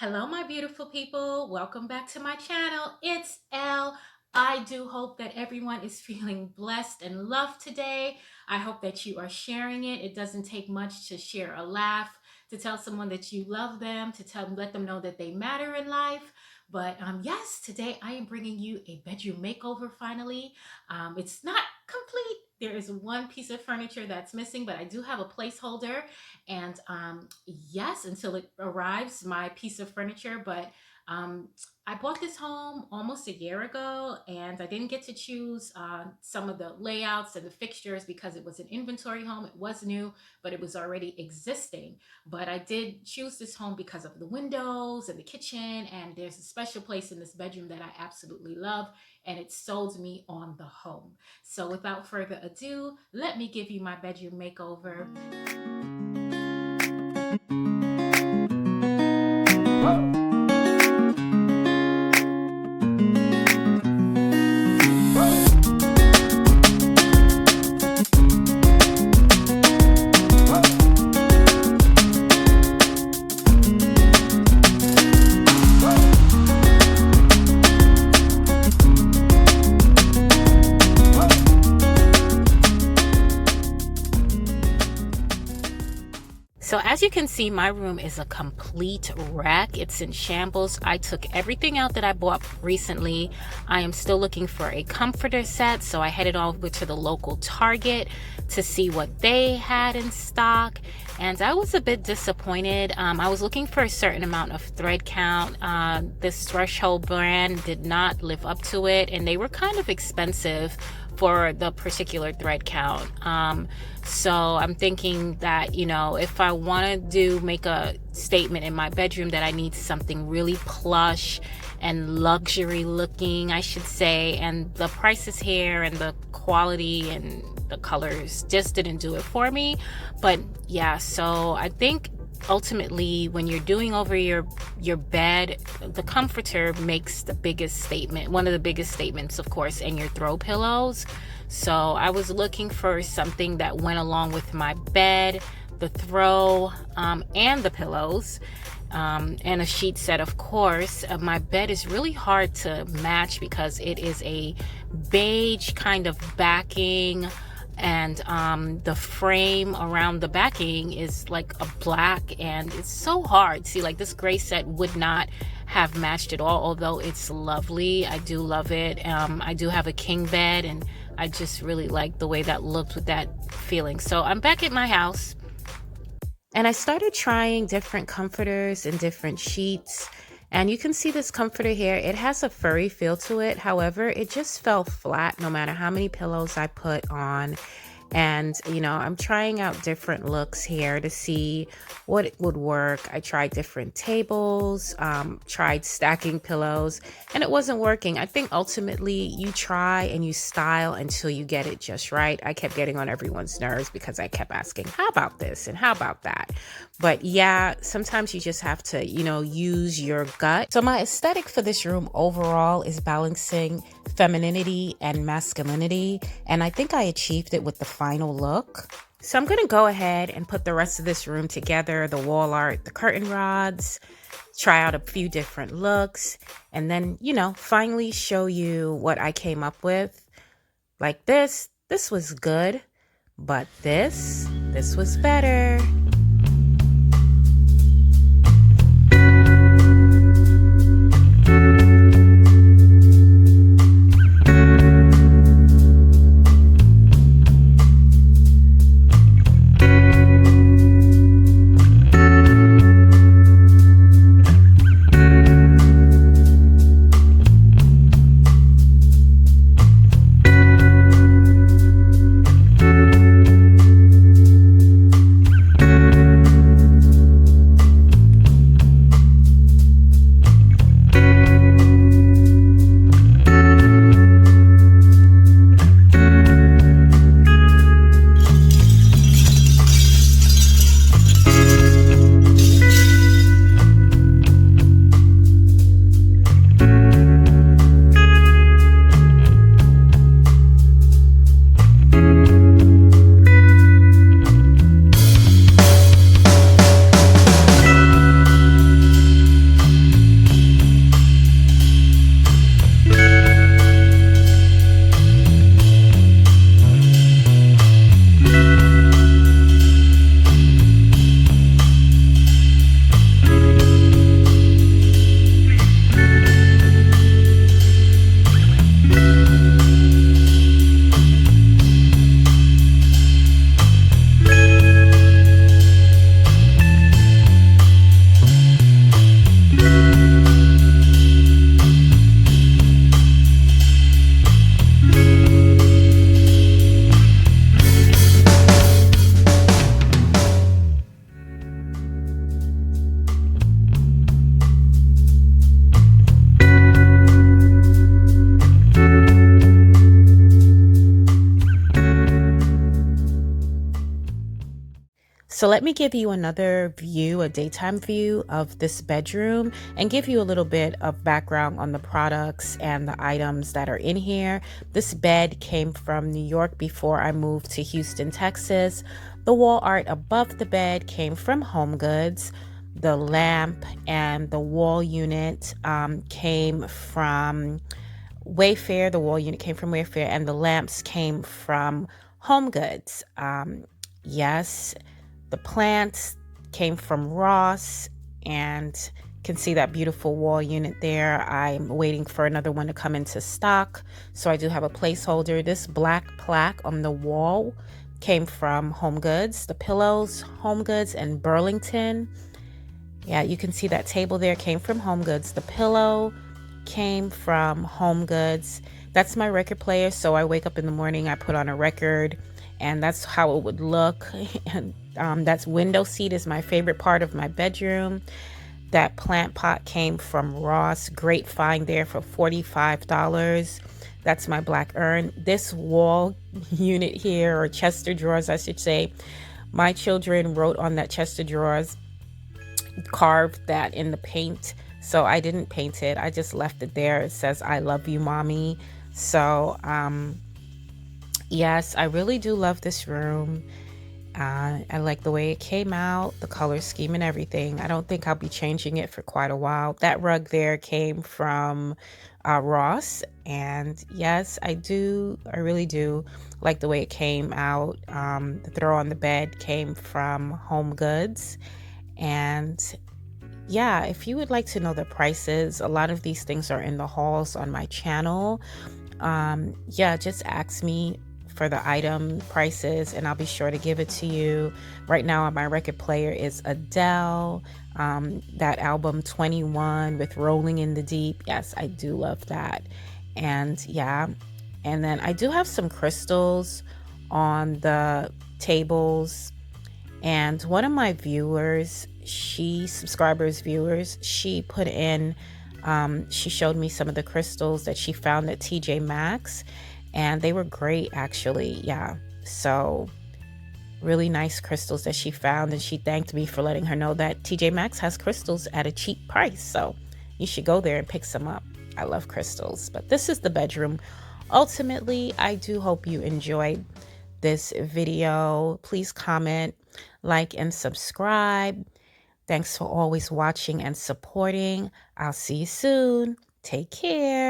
Hello, my beautiful people. Welcome back to my channel. It's Elle. I do hope that everyone is feeling blessed and loved today. I hope that you are sharing it. It doesn't take much to share a laugh, to tell someone that you love them, let them know that they matter in life. But yes, today I am bringing you a bedroom makeover finally. It's not complete. There is one piece of furniture that's missing, but I do have a placeholder. And yes, until it arrives, my piece of furniture. But um, I bought this home almost a year ago, and I didn't get to choose some of the layouts and the fixtures because it was an inventory home. It was new, but it was already existing. But I did choose this home because of the windows and the kitchen, and there's a special place in this bedroom that I absolutely love, and it sold me on the home. So without further ado, let me give you my bedroom makeover. So as you can see, my room is a complete wreck. It's in shambles. I took everything out that I bought recently. I am still looking for a comforter set, so I headed over to the local Target to see what they had in stock, and I was a bit disappointed. I was looking for a certain amount of thread count. This Threshold brand did not live up to it, and they were kind of expensive for the particular thread count. So I'm thinking that, if I want to make a statement in my bedroom, that I need something really plush and luxury looking, I should say, and the prices here and the quality and the colors just didn't do it for me. But yeah, so I think ultimately when you're doing over your bed, the comforter makes the biggest statement, one of the biggest statements, of course, and your throw pillows. So I was looking for something that went along with my bed, the throw, and the pillows, and a sheet set, of course. My bed is really hard to match because it is a beige kind of backing, and the frame around the backing is like a black, and it's so hard. See, like this gray set would not have matched at all, although it's lovely. I do love it. I do have a king bed, and I just really like the way that looked with that feeling. So I'm back at my house, and I started trying different comforters and different sheets. And you can see this comforter here. It has a furry feel to it. However, it just fell flat no matter how many pillows I put on. And, I'm trying out different looks here to see what would work. I tried different tables, tried stacking pillows, and it wasn't working. I think ultimately you try and you style until you get it just right. I kept getting on everyone's nerves because I kept asking, how about this and how about that? But yeah, sometimes you just have to, use your gut. So my aesthetic for this room overall is balancing femininity and masculinity, and I think I achieved it with the final look. So I'm gonna go ahead and put the rest of this room together, the wall art, the curtain rods, try out a few different looks, and then, finally show you what I came up with. Like this was good, but this was better. So let me give you another view, a daytime view of this bedroom, and give you a little bit of background on the products and the items that are in here. This bed came from New York before I moved to Houston, Texas. The wall art above the bed came from HomeGoods. The lamp and the wall unit came from Wayfair. The wall unit came from Wayfair, and the lamps came from HomeGoods. Yes, the plants came from Ross, and can see that beautiful wall unit there. I'm waiting for another one to come into stock, so I do have a placeholder. This black plaque on the wall came from HomeGoods. The pillows, HomeGoods and Burlington. Yeah, you can see that table there came from HomeGoods. The pillow came from HomeGoods. That's my record player, so I wake up in the morning, I put on a record, and that's how it would look. And that's window seat is my favorite part of my bedroom. That plant pot came from Ross. Great find there for $45. That's my black urn. This wall unit here, or chest of drawers, I should say, my children wrote on that chest of drawers, carved that in the paint. So I didn't paint it. I just left it there. It says, "I love you, mommy." So, yes, I really do love this room. I like the way it came out, the color scheme and everything. I don't think I'll be changing it for quite a while. That rug there came from Ross. And yes, I really do like the way it came out. The throw on the bed came from HomeGoods. And yeah, if you would like to know the prices, a lot of these things are in the hauls on my channel. Yeah, just ask me for the item prices and I'll be sure to give it to you. Right now on my record player is Adele, that album 21 with Rolling in the Deep. Yes, I do love that. And yeah, and then I do have some crystals on the tables. And one of my viewers, she put in, she showed me some of the crystals that she found at TJ Maxx, and they were great actually. Yeah, so really nice crystals that she found, and she thanked me for letting her know that TJ Maxx has crystals at a cheap price, so you should go there and pick some up. I love crystals. But this is the bedroom. Ultimately, I do hope you enjoyed this video. Please comment, like, and subscribe. Thanks for always watching and supporting. I'll see you soon. Take care.